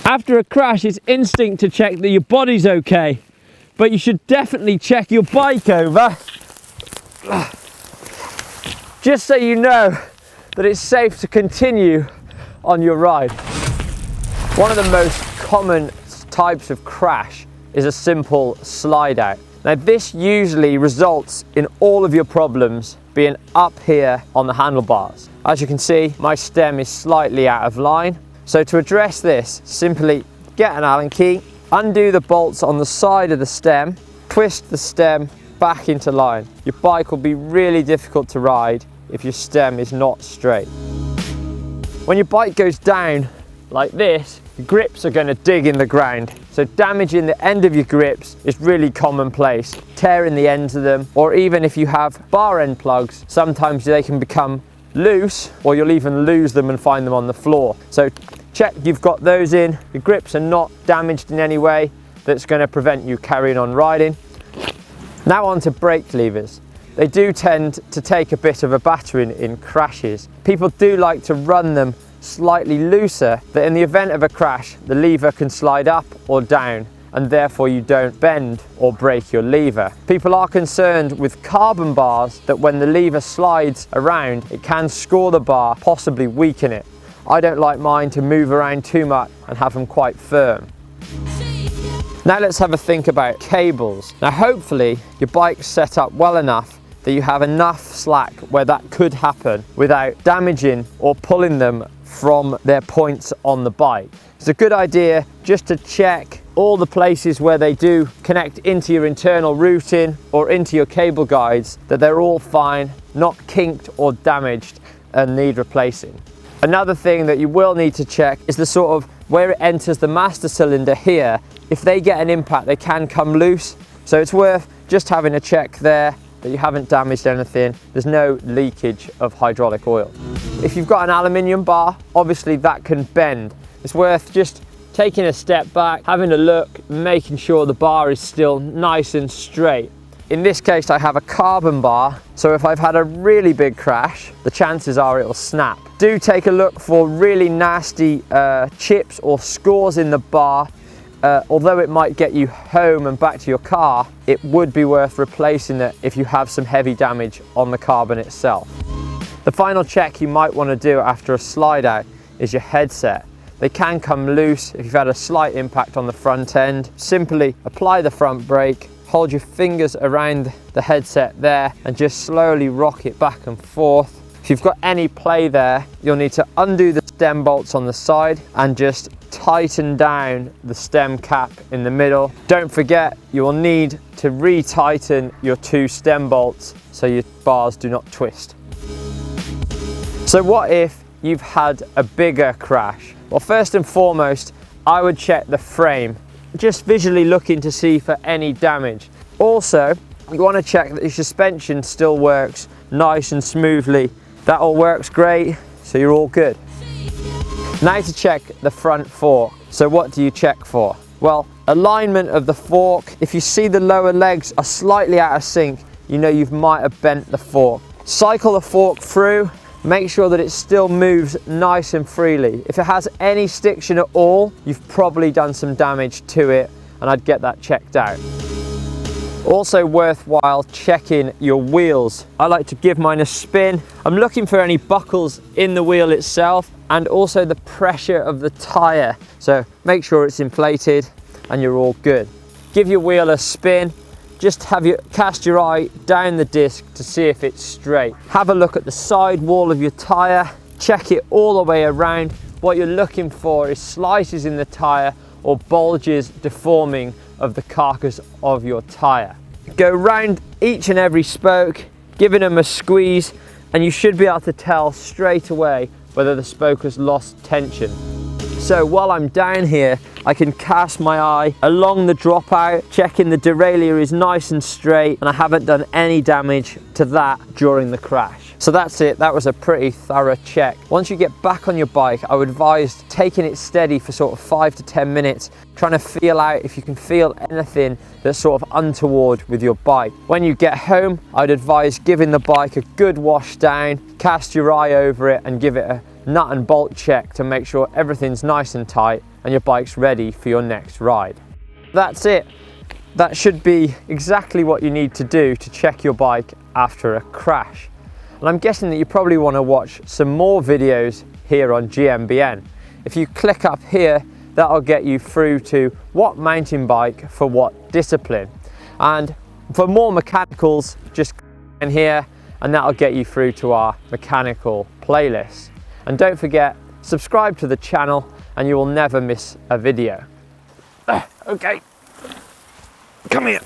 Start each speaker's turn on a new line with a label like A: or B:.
A: After a crash, it's instinct to check that your body's okay, but you should definitely check your bike over, just so you know that it's safe to continue on your ride. One of the most common types of crash is a simple slide out. Now this usually results in all of your problems being up here on the handlebars. As you can see, my stem is slightly out of line. So to address this, simply get an Allen key, undo the bolts on the side of the stem, twist the stem back into line. Your bike will be really difficult to ride if your stem is not straight. When your bike goes down like this, your grips are going to dig in the ground. So damaging the end of your grips is really commonplace. Tearing the ends of them, or even if you have bar end plugs, sometimes they can become loose, or you'll even lose them and find them on the floor. So check you've got those in, your grips are not damaged in any way that's going to prevent you carrying on riding. Now on to brake levers. They do tend to take a bit of a battering in crashes. People do like to run them slightly looser, that in the event of a crash, the lever can slide up or down, and therefore you don't bend or break your lever. People are concerned with carbon bars that when the lever slides around, it can score the bar, possibly weaken it. I don't like mine to move around too much and have them quite firm. Now let's have a think about cables. Now hopefully your bike's set up well enough that you have enough slack where that could happen without damaging or pulling them from their points on the bike. It's a good idea just to check all the places where they do connect into your internal routing or into your cable guides, that they're all fine, not kinked or damaged and need replacing. Another thing that you will need to check is the sort of where it enters the master cylinder here. If they get an impact, they can come loose. So it's worth just having a check there that you haven't damaged anything. There's no leakage of hydraulic oil. If you've got an aluminium bar, obviously that can bend. It's worth just taking a step back, having a look, making sure the bar is still nice and straight. In this case, I have a carbon bar, so if I've had a really big crash, the chances are it'll snap. Do take a look for really nasty chips or scores in the bar. Although it might get you home and back to your car, it would be worth replacing it if you have some heavy damage on the carbon itself. The final check you might want to do after a slide out is your headset. They can come loose if you've had a slight impact on the front end. Simply apply the front brake, hold your fingers around the headset there and just slowly rock it back and forth. If you've got any play there, you'll need to undo the stem bolts on the side and just tighten down the stem cap in the middle. Don't forget, you will need to re-tighten your two stem bolts so your bars do not twist. So what if you've had a bigger crash? Well, first and foremost, I would check the frame, just visually looking to see for any damage. Also, you want to check that your suspension still works nice and smoothly. That all works great, so you're all good. Now to check the front fork. So what do you check for? Well, alignment of the fork. If you see the lower legs are slightly out of sync, you know you might have bent the fork. Cycle the fork through, make sure that it still moves nice and freely. If it has any stiction at all, you've probably done some damage to it, and I'd get that checked out. Also worthwhile checking your wheels. I like to give mine a spin. I'm looking for any buckles in the wheel itself and also the pressure of the tire. So make sure it's inflated and you're all good. Give your wheel a spin. Just cast your eye down the disc to see if it's straight. Have a look at the side wall of your tire. Check it all the way around. What you're looking for is slices in the tire or bulges deforming of the carcass of your tire. Go round each and every spoke, giving them a squeeze, and you should be able to tell straight away whether the spoke has lost tension. So while I'm down here, I can cast my eye along the dropout, checking the derailleur is nice and straight and I haven't done any damage to that during the crash. So that's it, that was a pretty thorough check. Once you get back on your bike, I would advise taking it steady for sort of 5 to 10 minutes, trying to feel out if you can feel anything that's sort of untoward with your bike. When you get home, I'd advise giving the bike a good wash down, cast your eye over it and give it nut and bolt check to make sure everything's nice and tight and your bike's ready for your next ride. That's it. That should be exactly what you need to do to check your bike after a crash. And I'm guessing that you probably want to watch some more videos here on GMBN. If you click up here, that'll get you through to what mountain bike for what discipline. And for more mechanicals, just click in here and that'll get you through to our mechanical playlist. And don't forget, subscribe to the channel and you will never miss a video. Okay, come here.